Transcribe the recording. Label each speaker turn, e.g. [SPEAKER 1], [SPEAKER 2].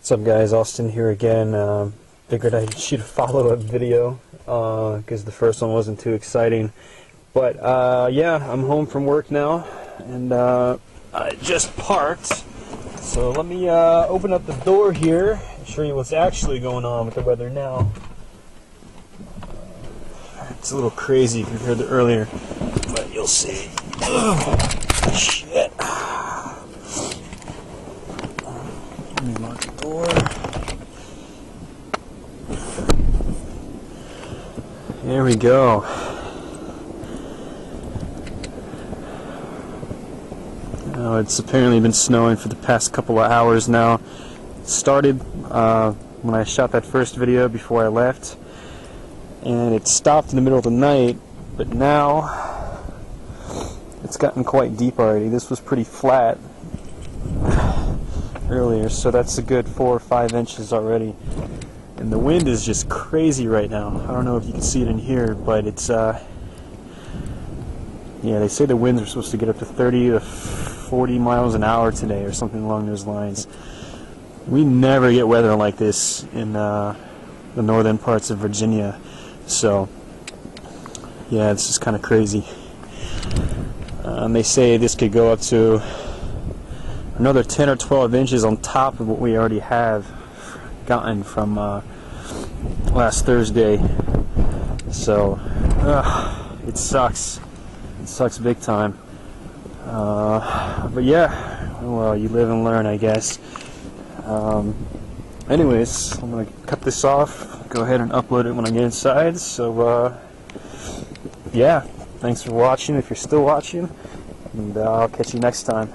[SPEAKER 1] What's up, guys? Austin here again. Figured I'd shoot a follow-up video because the first one wasn't too exciting. But yeah, I'm home from work now, and I just parked. So let me open up the door here and show you what's actually going on with the weather now. It's a little crazy compared to earlier, but you'll see. Oh, shit. Let me lock the door. There we go. Oh, it's apparently been snowing for the past couple of hours now. It started when I shot that first video before I left, and it stopped in the middle of the night, but now it's gotten quite deep already. This was pretty flat earlier, so that's a good 4 or 5 inches already. And the wind is just crazy right now. I don't know if you can see it in here, but it's yeah, they say the winds are supposed to get up to 30 to 40 miles an hour today or something along those lines. We never get weather like this in the northern parts of Virginia, so yeah, it's just kind of crazy. They say this could go up to another 10 or 12 inches on top of what we already have gotten from last Thursday. So it sucks. It sucks big time. But yeah, well, you live and learn, I guess. Anyways, I'm gonna cut this off, go ahead and upload it when I get inside. So yeah, thanks for watching if you're still watching, and I'll catch you next time.